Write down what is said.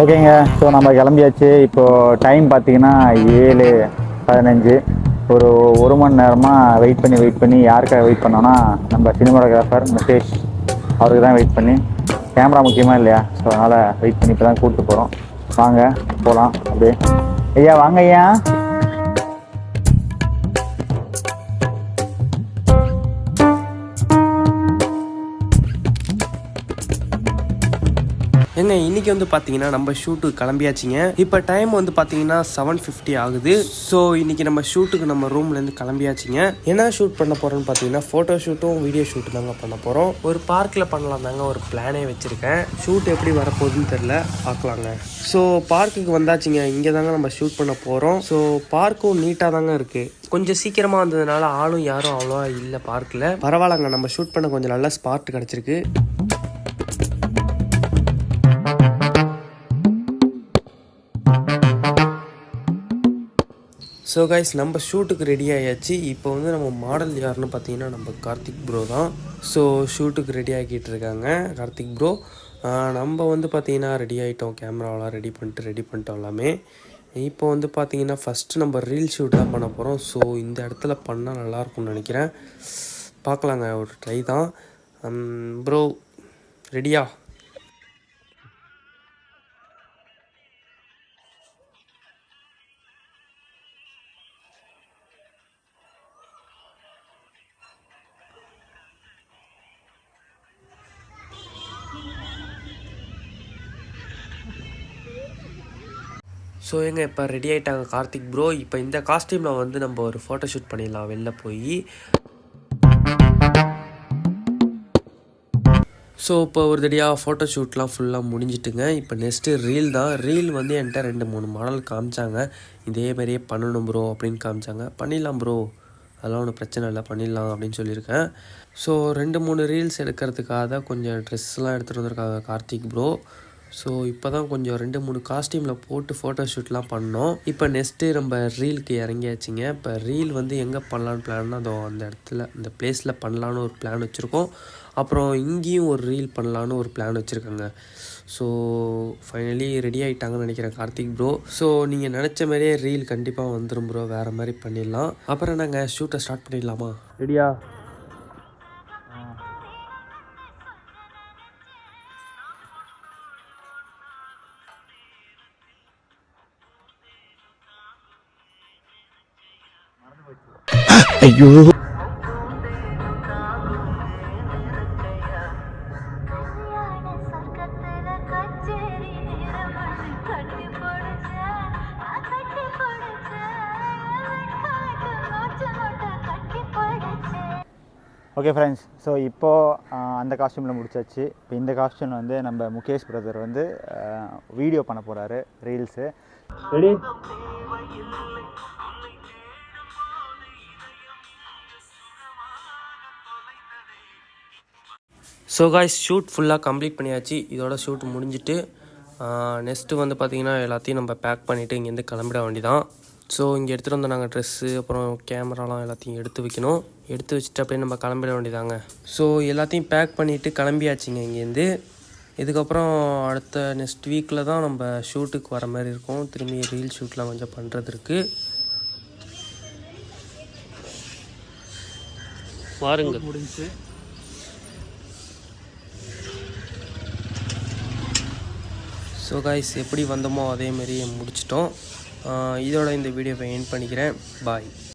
ஓகேங்க. ஸோ நம்ம கிளம்பியாச்சு. இப்போது டைம் பார்த்தீங்கன்னா 7:15. ஒரு 1 மணி நேரமாக வெயிட் பண்ணி யாருக்காக வெயிட் பண்ணோன்னா நம்ம சினிமாட்டோகிராஃபர் முகேஷ் அவருக்கு தான் வெயிட் பண்ணி. கேமரா முக்கியமாக இல்லையா? ஸோ அதனால் வெயிட் பண்ணி இப்போ தான் கூப்பிட்டு போகிறோம். வாங்க போகலாம் அப்படியே. ஐயா வாங்க ஐயா. ஏங்க இன்றைக்கி வந்து பார்த்தீங்கன்னா நம்ம ஷூட்டுக்கு கிளம்பியாச்சிங்க. இப்போ டைம் வந்து பார்த்தீங்கன்னா 7:50 ஆகுது. ஸோ இன்றைக்கி நம்ம ஷூட்டுக்கு நம்ம ரூம்லேருந்து கிளம்பியாச்சிங்க. என்ன ஷூட் பண்ண போகிறோன்னு பார்த்தீங்கன்னா ஃபோட்டோ ஷூட்டும் வீடியோ ஷூட்டு தாங்க பண்ண போகிறோம். ஒரு பார்க்கில் பண்ணலாம் தாங்க ஒரு பிளானே வச்சுருக்கேன். ஷூட் எப்படி வரப்போகுதுன்னு தெரில, பார்க்கலாங்க. ஸோ பார்க்குக்கு வந்தாச்சுங்க. இங்கே தாங்க நம்ம ஷூட் பண்ண போகிறோம். ஸோ பார்க்கும் நீட்டாக தாங்க இருக்குது. கொஞ்சம் சீக்கிரமாக வந்ததுனால ஆளும் யாரும் அவ்வளோவா இல்லை பார்க்கில். பரவாயில்லங்க, நம்ம ஷூட் பண்ண கொஞ்சம் நல்ல ஸ்பாட் கிடச்சிருக்கு. ஸோ கைஸ் நம்ம ஷூட்டுக்கு ரெடி ஆகியாச்சு. இப்போ வந்து நம்ம மாடல் யாருன்னு பார்த்தீங்கன்னா நம்ம கார்த்திக் ப்ரோ தான். ஸோ ஷூட்டுக்கு ரெடி ஆகிட்டு இருக்காங்க கார்த்திக் ப்ரோ. நம்ம வந்து பார்த்திங்கன்னா ரெடி ஆகிட்டோம். கேமராவெலாம் ரெடி பண்ணிட்டோம் எல்லாமே. இப்போ வந்து பார்த்திங்கன்னா ஃபஸ்ட்டு நம்ம ரீல் ஷூட் தான் பண்ண போகிறோம். ஸோ இந்த இடத்துல பண்ணால் நல்லாயிருக்கும்னு நினைக்கிறேன். பார்க்கலாங்க, ஒரு ட்ரை தான். ப்ரோ ரெடியா? ஸோ எங்க இப்போ ரெடி ஆகிட்டாங்க கார்த்திக் ப்ரோ. இப்போ இந்த காஸ்டியூமில் வந்து நம்ம ஒரு ஃபோட்டோ ஷூட் பண்ணிடலாம் வெளில போய். ஸோ இப்போ ஒரு தடியாக ஃபோட்டோ ஷூட்லாம் ஃபுல்லாக முடிஞ்சிட்டுங்க. இப்போ நெக்ஸ்ட்டு ரீல் தான். ரீல் வந்து என்கிட்ட 2-3 மாடல் காமிச்சாங்க. இதேமாரியே பண்ணணும் ப்ரோ அப்படின்னு காமிச்சாங்க. பண்ணிடலாம் ப்ரோ, அதெல்லாம் ஒன்றும் பிரச்சனை இல்லை, பண்ணிடலாம் அப்படின்னு சொல்லியிருக்கேன். ஸோ 2-3 ரீல்ஸ் எடுக்கிறதுக்காக கொஞ்சம் ட்ரெஸ்லாம் எடுத்துகிட்டு வந்திருக்காங்க கார்த்திக் ப்ரோ. ஸோ இப்போ தான் கொஞ்சம் 2-3 காஸ்டியூமில் போட்டு ஃபோட்டோ ஷூட்லாம் பண்ணோம். இப்போ நெக்ஸ்ட்டு நம்ம ரீலுக்கு இறங்கியாச்சுங்க. இப்போ ரீல் வந்து எங்கே பண்ணலான்னு பிளான்னா அதோ அந்த இடத்துல இந்த பிளேஸில் பண்ணலான்னு ஒரு பிளான் வச்சுருக்கோம். அப்புறம் இங்கேயும் ஒரு ரீல் பண்ணலான்னு ஒரு பிளான் வச்சுருக்கேங்க. ஸோ ஃபைனலி ரெடி ஆகிட்டாங்கன்னு நினைக்கிறேன் கார்த்திக் ப்ரோ. ஸோ நீங்கள் நினச்ச மாதிரியே ரீல் கண்டிப்பாக வந்துடும் ப்ரோ. வேறு மாதிரி பண்ணிடலாம். அப்புறம் நாங்கள் ஷூட்டை ஸ்டார்ட் பண்ணிடலாமா? ரெடியா? ஐயோ ஓகே ஃப்ரெண்ட்ஸ். ஸோ இப்போது அந்த காஸ்டியூமில் முடிச்சாச்சு. இப்போ இந்த காஸ்டியூமில் வந்து நம்ம முகேஷ் பிரதர் வந்து வீடியோ பண்ண போகிறாரு, reels. Ready? So guys shoot ஃபுல்லாக கம்ப்ளீட் பண்ணியாச்சு. இதோட ஷூட் முடிஞ்சிட்டு நெக்ஸ்ட்டு வந்து பார்த்திங்கன்னா எல்லாத்தையும் நம்ம பேக் பண்ணிவிட்டு இங்கேருந்து கிளம்பிட வேண்டிதான். ஸோ இங்கே எடுத்துகிட்டு வந்து நாங்கள் ட்ரெஸ்ஸு அப்புறம் கேமராலாம் எல்லாத்தையும் எடுத்து வைக்கணும். எடுத்து வச்சுட்டு அப்படியே நம்ம கிளம்பிட வேண்டியதாங்க. ஸோ எல்லாத்தையும் பேக் பண்ணிவிட்டு கிளம்பியாச்சுங்க இங்கேருந்து. இதுக்கப்புறம் அடுத்த நெக்ஸ்ட் வீக்கில் தான் நம்ம ஷூட்டுக்கு வர மாதிரி இருக்கும். திரும்பி ரீல் ஷூட்லாம் கொஞ்சம் பண்ணுறதுக்கு வாருங்க. முடிஞ்சு ஸோ காய்ஸ் எப்படி வந்தோமோ அதேமாரி முடிச்சிட்டோம். இதோட இந்த வீடியோவை எண்ட் பண்ணிக்கிறேன். பாய்.